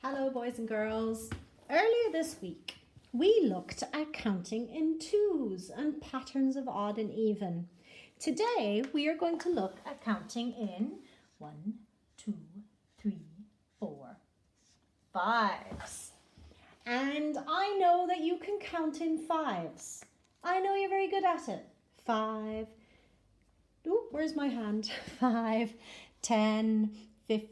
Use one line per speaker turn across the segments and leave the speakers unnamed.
Hello, boys and girls. Earlier this week, we looked at counting in twos and patterns of odd and even. Today, we are going to look at counting in 1, 2, 3, 4, 5s. And I know that you can count in 5s. I know you're very good at it. 5. Oh, where's my hand? 5, 10, 15,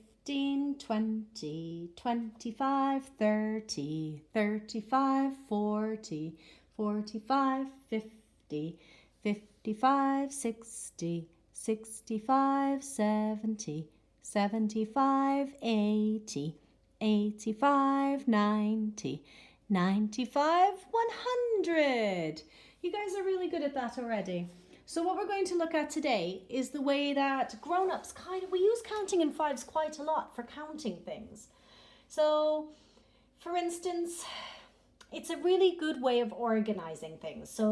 20, 25, 30, 35, 40, 45, 50, 55, 60, 65, 70, 75, 80, 85, 90, 95, 100. You guys are really good at that already. So what we're going to look at today is the way that grown-ups we use counting in 5s quite a lot for counting things. So, for instance, it's a really good way of organizing things. So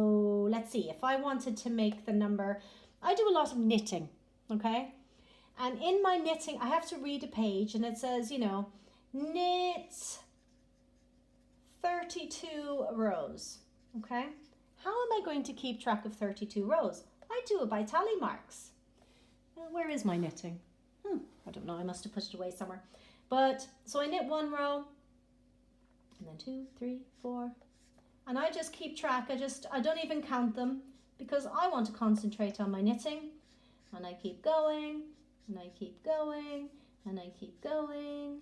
let's see, if I wanted to make the number, I do a lot of knitting, okay? And in my knitting, I have to read a page and it says, knit 32 rows, okay? How am I going to keep track of 32 rows? I do it by tally marks. Where is my knitting? I don't know, I must have put it away somewhere. But, so I knit 1 row, and then 2, 3, 4, and I just keep track. I don't even count them because I want to concentrate on my knitting. And I keep going, and I keep going, and I keep going.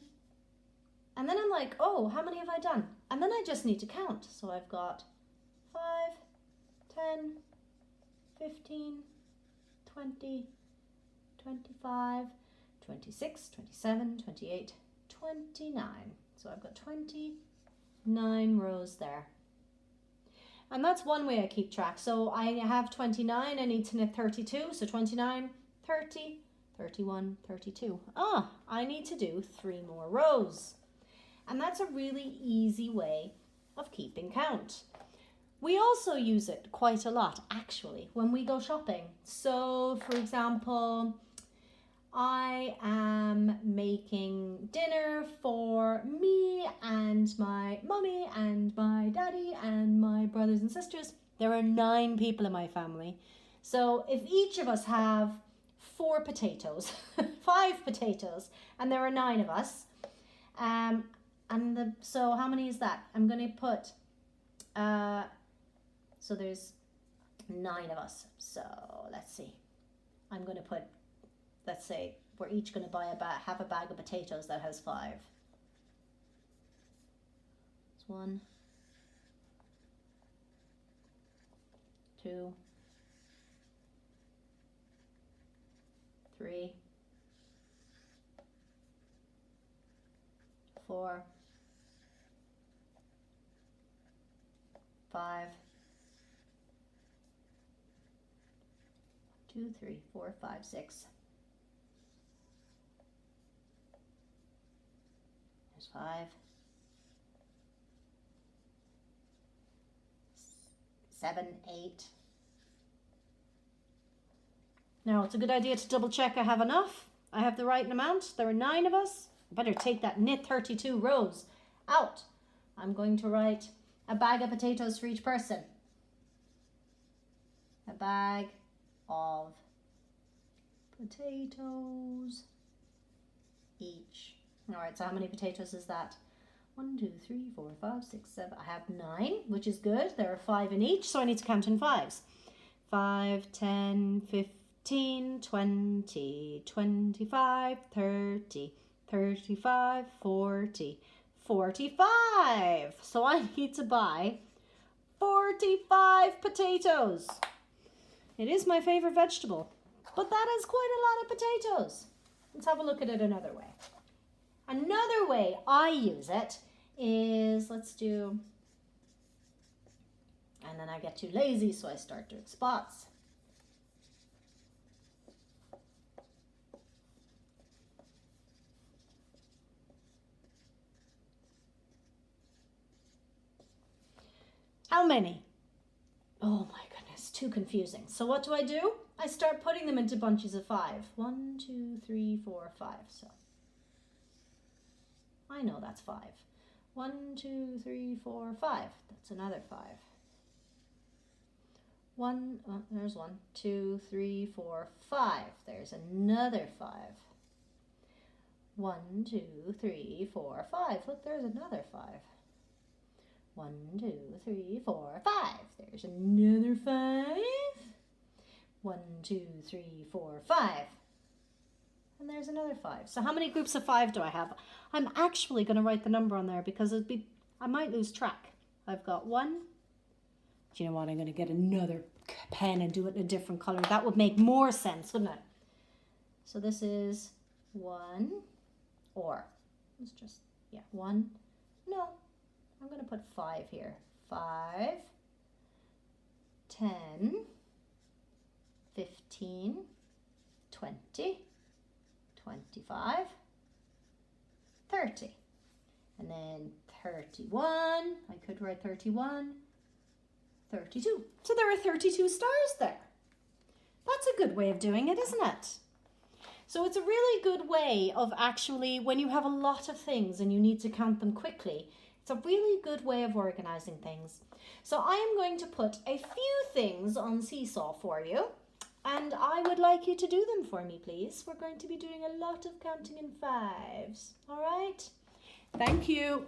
And then I'm like, oh, how many have I done? And then I just need to count. So I've got 5, 10, 15, 20, 25, 26, 27, 28, 29. So I've got 29 rows there. And that's one way I keep track. So I have 29, I need to knit 32. So 29, 30, 31, 32. I need to do 3 more rows. And that's a really easy way of keeping count. We also use it quite a lot, actually, when we go shopping. So, for example, I am making dinner for me and my mummy and my daddy and my brothers and sisters. There are 9 people in my family. So if each of us have 4 potatoes, 5 potatoes, and there are 9 of us, so how many is that? I'm going to put... So there's 9 of us. So let's see. I'm going to put, let's say, we're each going to have a bag of potatoes that has 5. It's 1, 2, 3, 4, 5, 2, 3, 4, 5, 6. There's 5, 7, 8. Now it's a good idea to double check I have enough. I have the right amount. There are 9 of us. I better take that knit 32 rows out. I'm going to write a bag of potatoes for each person. A bag of potatoes each. All right, so how many potatoes is that? 1, 2, 3, 4, 5, 6, 7. I have 9, which is good. There are 5 in each, so I need to count in 5s. 5, 10, 15, 20, 25, 30, 35, 40, 45. So I need to buy 45 potatoes. It is my favorite vegetable, but that is quite a lot of potatoes. Let's have a look at it another way. Another way I use it is, let's do, and then I get too lazy, so I start doing spots. How many? Oh my goodness, too confusing. So what do? I start putting them into bunches of 5. 1, 2, 3, 4, 5. So I I know that's 5. 1, 2, 3, 4, 5. That's another 5. There's 1, 2, 3, 4, 5. There's another 5. 1, 2, 3, 4, 5. Look, there's another 5. 1, 2, 3, 4, 5. There's another 5. 1, 2, 3, 4, 5. And there's another 5. So how many groups of 5 do I have? I'm actually going to write the number on there because I might lose track. I've got 1. Do you know what? I'm going to get another pen and do it in a different color. That would make more sense, wouldn't it? So this is 1, or it's just, 1. No, I'm going to put 5 here. 5, 10, 15, 20, 25, 30. And then 31, I could write 31, 32. So there are 32 stars there. That's a good way of doing it, isn't it? So it's a really good way of actually, when you have a lot of things and you need to count them quickly, it's a really good way of organizing things. So I am going to put a few things on Seesaw for you, and I would like you to do them for me, please. We're going to be doing a lot of counting in 5s. All right? Thank you.